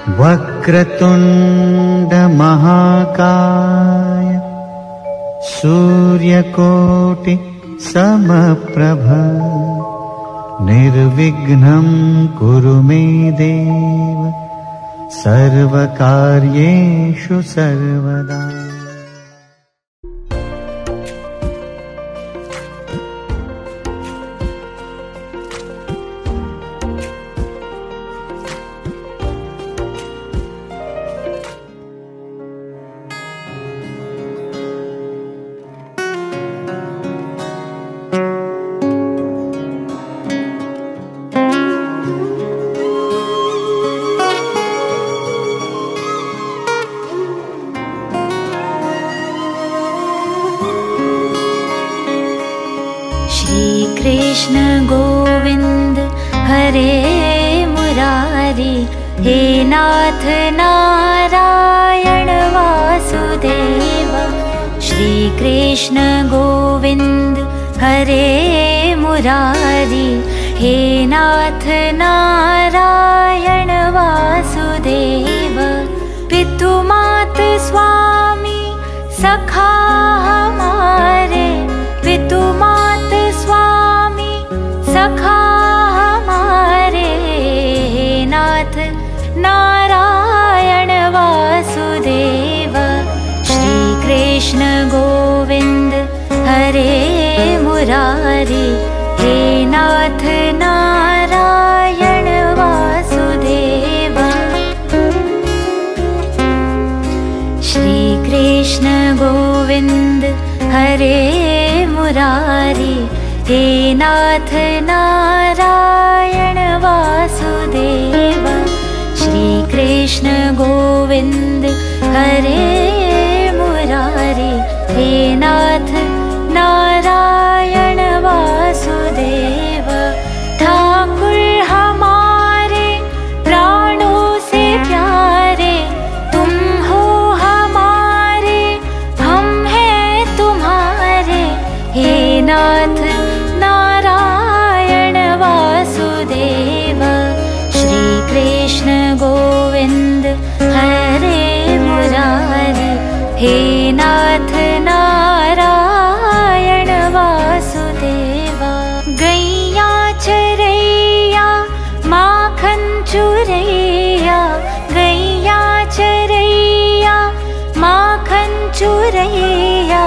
वक्रतुंड महाकाय सूर्यकोटि समप्रभ निर्विघ्नं कुरु मे देव सर्वकार्येषु सर्वदा। कृष्ण गोविंद हरे मुरारी, हे नाथ नारायण वासुदेव। श्री कृष्ण गोविंद हरे मुरारी, हे नाथ नारायण वासुदेव। पितु मात स्वामी सखा हमारे, पितु मात स्वामी सखा हमारे, नाथ नारायण वासुदेव। श्री कृष्ण गोविंद हरे मुरारी, हे नाथ नारायण वासुदेव। श्री कृष्ण गोविंद हरे मुरारी, हे नाथ नारायण वासुदेव। श्री कृष्ण गोविंद हरे मुरारी, हे नाथ नारायण वासुदेव। ठाकुर हमारे प्राणों से प्यारे, तुम हो हमारे, हम हैं तुम्हारे, हे नाथ नारायण वासुदेव। श्री कृष्ण गोविंद हरे मुरारी, हे नाथ नारायण वासुदेव। गैया चरैया माखन चुरैया, गैया चरैया माखन चुरैया,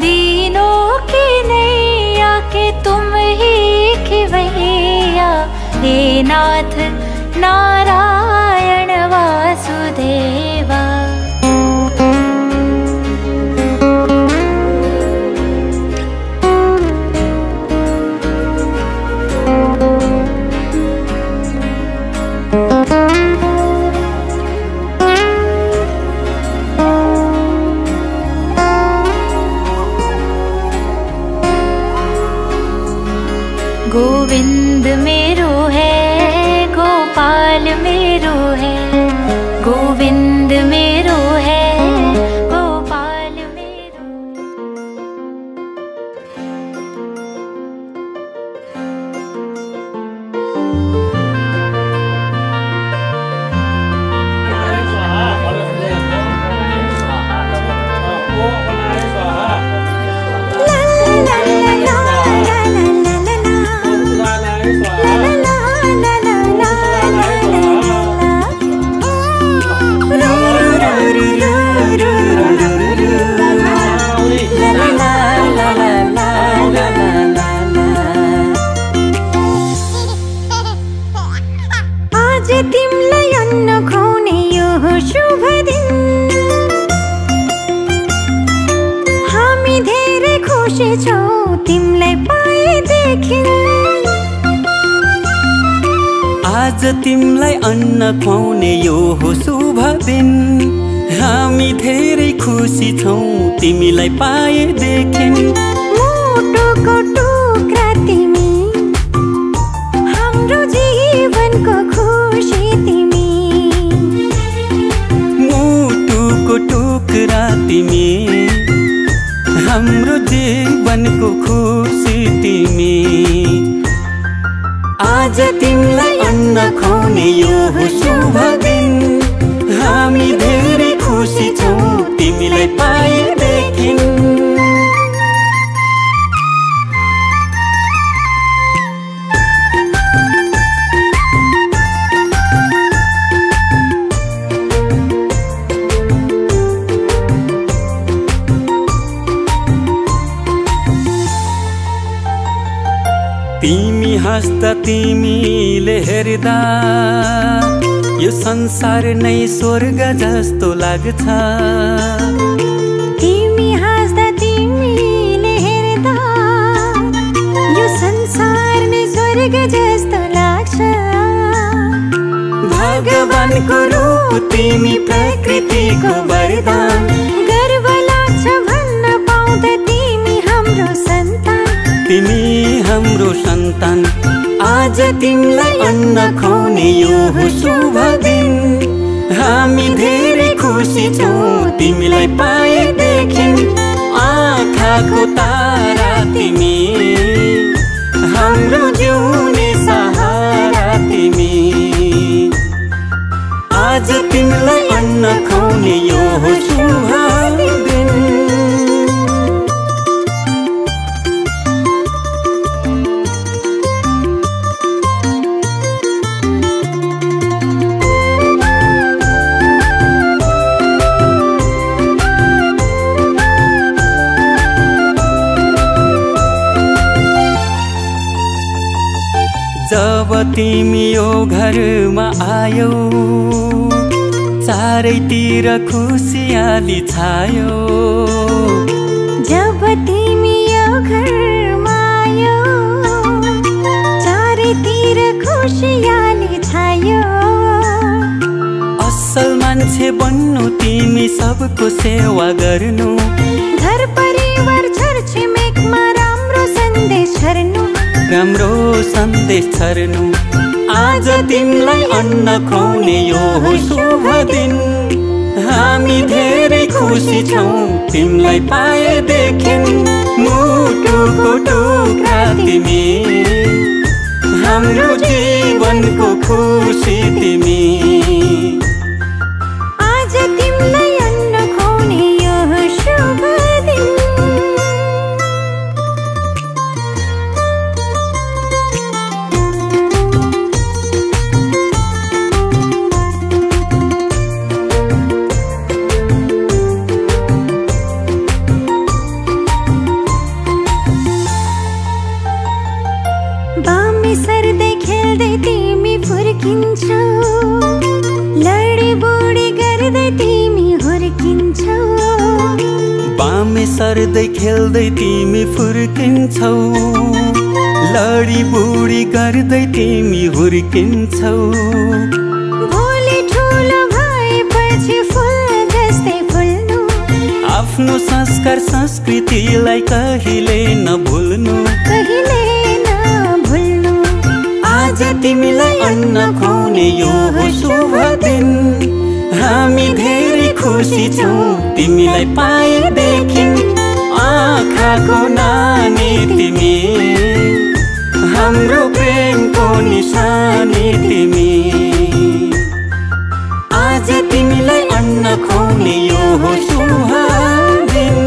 दीनों की नैया के तुम ही खिवैया, हे नाथ नारायण वासुदेवा। गोविंद मेरो है, गोपाल मेरो है, गोविंद मेरो है, गोपाल मेरो। तिमलाई अन्न खुवाउने यो शुभ दिन, हामी धेरै खुसी छौँ तिमलाई पाएदेखि। आज तिमलाई अन्न खुवाउने यो शुभ दिन, हामी धेरै खुसी छौँ तिमीलाई पाएदेखि। मुटुको टुक्रा तिमी, हाम्रो जीवनको खुसी तिमी, मुटुको टुक्रा तिमी, हाम्रो जीवनको खुसी तिमी। आज तिमीलाई अन्न खुवाउने यो शुभ दिन, तिमीलाई पाएदेखि। तिमी हाँस्दा तिमीले हेर्दा यो संसार नै स्वर्ग जस्तो लाग्छ। तिमी हाँस्दा तिमीले हेर्दा यो संसार नै स्वर्ग जस्तो लाग्छ। भगवानको रूप तिमी प्रकृतिको वरदान। गर्व लाग्छ भन्न पाउँदा तिमी हाम्रो सन्तान। तिमी हाम्रो सन्तान। आज तिमीलाई अन्न खुवाउने यो हो शुभ दिन। हामी धेरै खुसी छौँ तिमीलाई पाएदेखि। आँखाको तारा तिमी, हाम्रो जिउने सहारा तिमी। आज तिमीलाई अन्न खुवाउने यो हो शुभ दिन। जब तिमी यो घरमा आयौ चारैतिर खुसियाली छायो। जब तिमी यो घरमा आयौ चारैतिर खुसियाली छायो। असल मान्छे बन्नु तिमी सबको सेवा गर्नु। घर परिवार छरछिमेकमा राम्रो सन्देश छर्नु। राम्रो सन्देश छर्नु। आज तिमीलाई अन्न खुवाउने यो हो शुभ दिन। हामी धेरै खुसी छौँ तिमीलाई पाएदेखि। मुटुको टुक्रा तिमी, हाम्रो जीवनको खुसी तिमी। आज तिमीलाई अन्न खुवाउने यो हो शुभ दिन। बामे सर्दै खेल्दै तिमी फुर्किन्छौ। लडी बुडी गर्दै तिमी हुर्किन्छौ। बामे सर्दै खेल्दै तिमी फुर्किन्छौ। लडी बुडी गर्दै तिमी हुर्किन्छौ। भोलि ठुलो भएपछि फुल जस्तै फुल्नु। आफ्नो संस्कार संस्कृतिलाई कहिले नभुल्नु। कहिले नभुल्नु। आज तिमीलाई अन्न खुवाउने यो हो शुभ दिन। हामी धेरै खुसी छौँ तिमीलाई पाएदेखि। आँखाको नानी तिमी, हाम्रो प्रेमको निशानी तिमी। आज तिमीलाई अन्न खुवाउने यो हो शुभ दिन।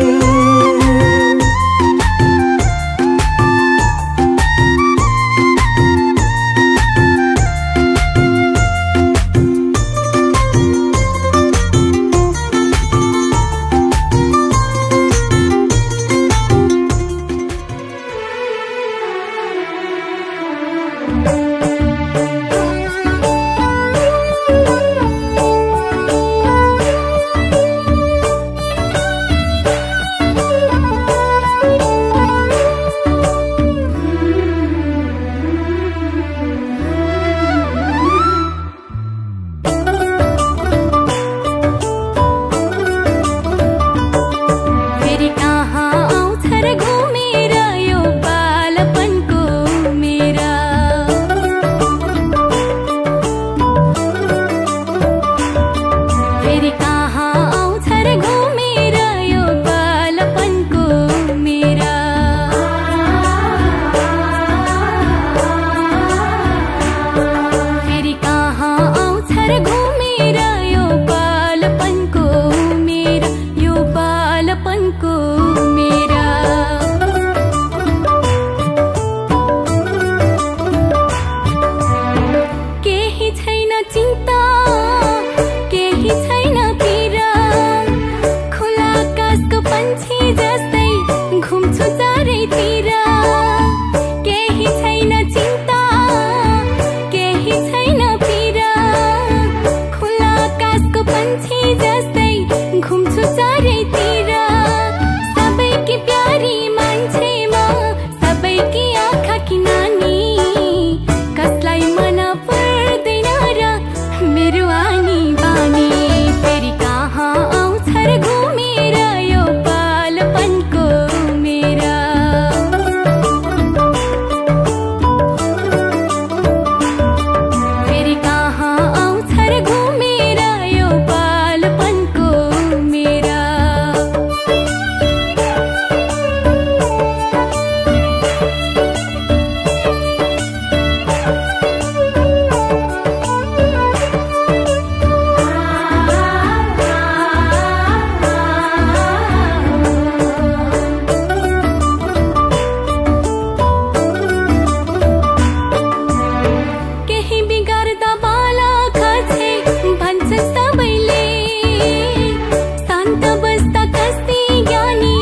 चिन्ता केही छैन पीरा खुला आकाशको पंछी जस्तै घुम्छु चारैतिर केही छैन चिन्ता केही छैन पीरा खुला आकाशको पंछी जस्तै घुम्छु चारैतिर सबैकी प्यारी मान्छे म सबैकी आँखाकी नानी कसलाई मन पर्दैन र मेरो आनी बानी फेरि कहाँ आउँछ र घुमेर यो बालपनको मेरा फेरि कहाँ आउँछ र घुमेर यो बालपनको मेरा केही बिगार्दा बाला खर्चे भन्छन् सबैले शान्त बस्दा कस्ती ज्ञानी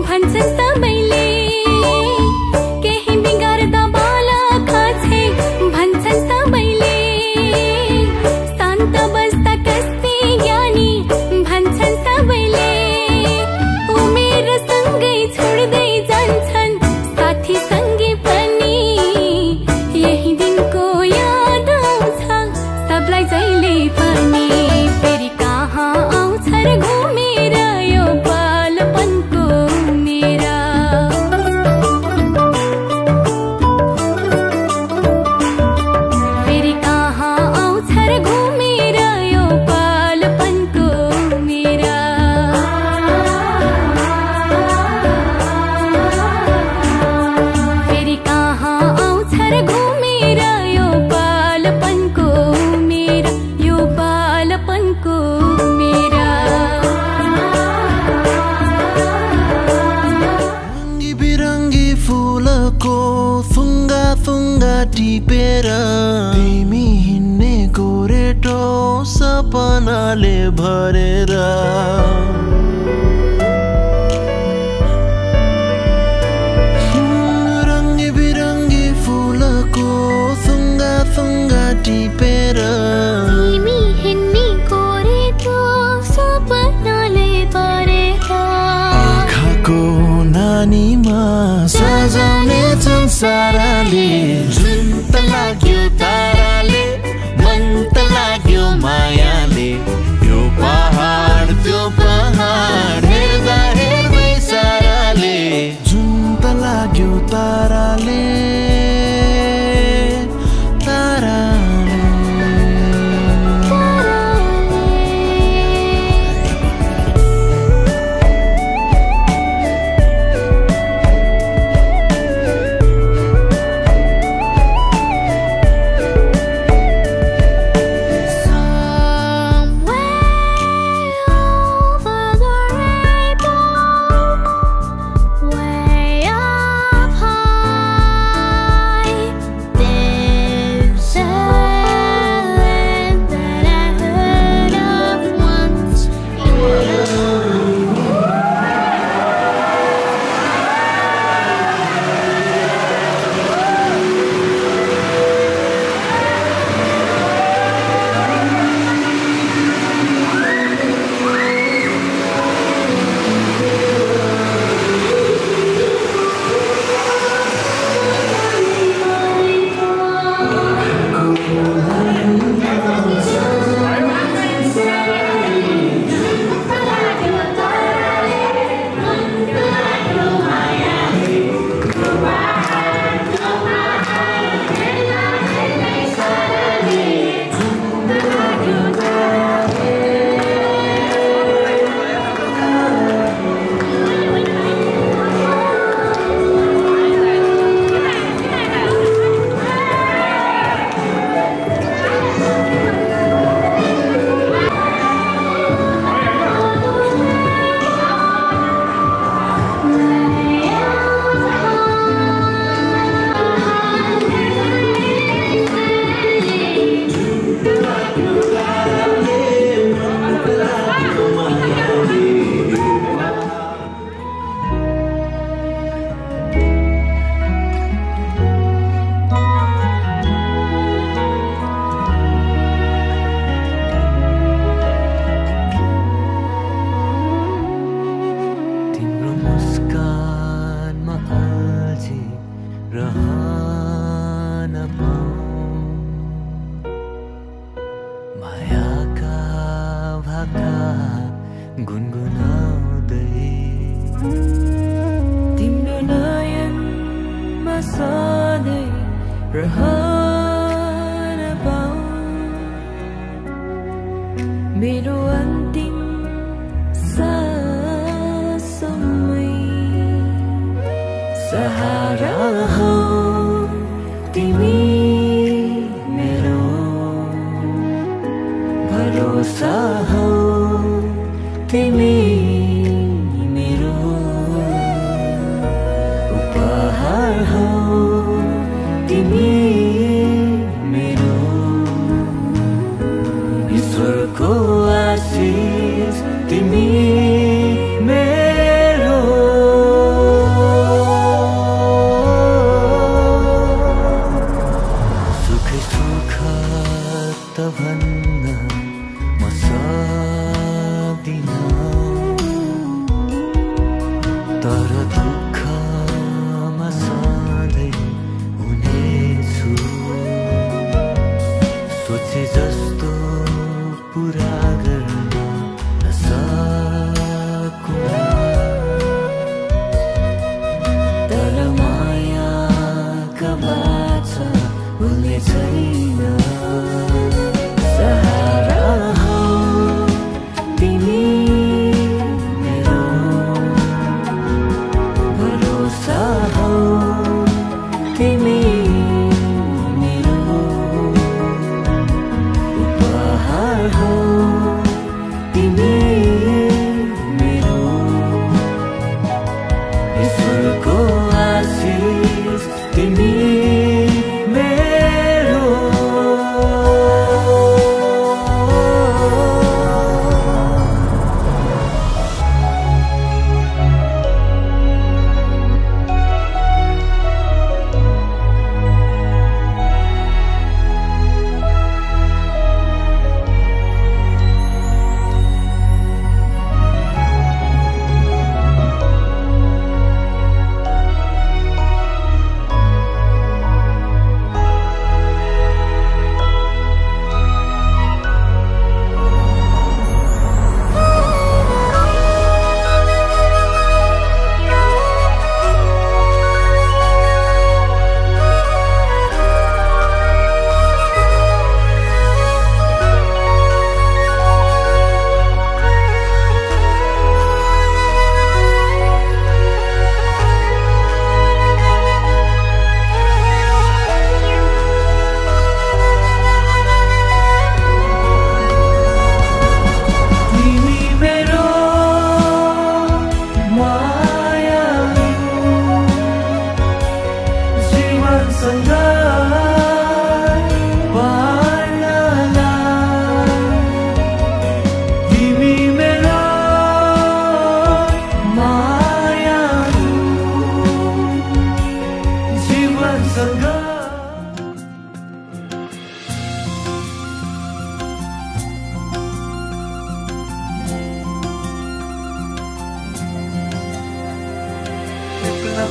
भन्छन् सबैले केही बिगार्दा बाला खर्चे भन्छन् सबैले शान्त बस्दा कस्ती ज्ञानी भन्छन् सबैले उमेर सँगै छोड्दै जान्छन् साथी सँगै पनि यही दिनको याद आउँछ सबलाई जहिले पनि फेरि कहाँ आउँछ र घुमेर यो बालपनको मेरा फेरि कहाँ आउँछ र घुमेर यो बालपनको मेरा फेरि कहाँ आउँछ र घुमेर यो बालपनको मेरा यो बालपनको मेरा रङ्गी बिरङ्गी फुलको थुङ्गा थुङ्गा टिपेर तिमी हिँड्ने गोरेटो सपनाले भरेर रङ्गी बिरङ्गी फुलको थुङ्गा थुङ्गा टिपेर तिमी हिँड्ने गोरेटो सपनाले भरेका आँखाको नानीमा सजाउने संसारले जुन त लाग्यो ताराले मन त लाग्यो मायाले यो पहाड त्यो पहाड हेर्दा हेर्दै साराले जुन त लाग्यो ताराले ताराले मायाका भाका गुनगुनाउँदै तिम्रो नयनमा सधैँ रहन पाऊँ मेरो अन्तिम साससम्मै सहारा हौ तिमी मेरो भरोसा हौ तिमी मेरो उपहार हौ तिमी मेरो ईश्वरको आशीष तिमी मेरो सुख सुख त भन्न म सक्दिन तर दुःखमा सधैँ हुनेछु सोचे जस्तो पुरा गर्न नसकुला तर मायाका बाचा भुल्ने छैन सहारा हौ तिमी मेरो भरोसा हौ तिमी मेरो उपहार हौ तिमी मेरो ईश्वरको आशीष तिमी मेरो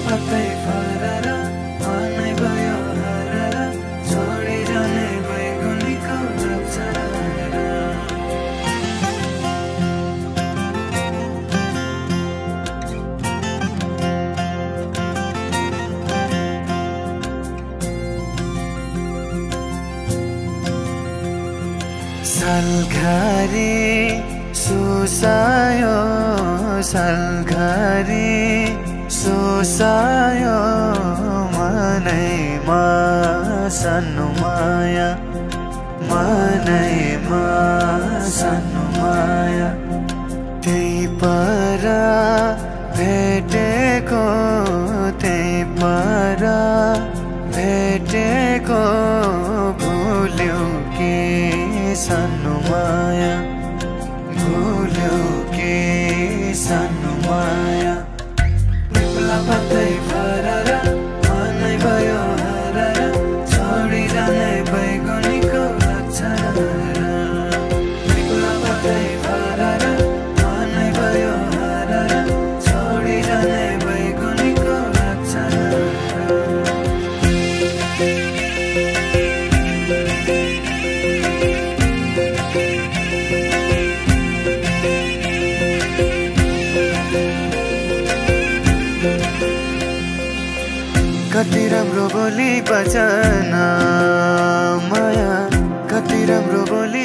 पत्तै फरर मनै भयो हरर छोडी जाने बैगुनीको रक्षार सालघारी सुसायो सालघारी सुसायो मनैमा सानो माया मनैमा सानो माया त्यही पर भेटेको त्यही पर भेटेको भुल्यौ के सानो माया भुल्यौ के सानो माया पत्तै फरर मनै भयो हरर छोडी जाने बैगुनीको रक्षार पत्तै फरर मनै भयो हरर छोडी जाने बैगुनीको रक्षार कति राम्रो बोली बचन माया कति राम्रो बोली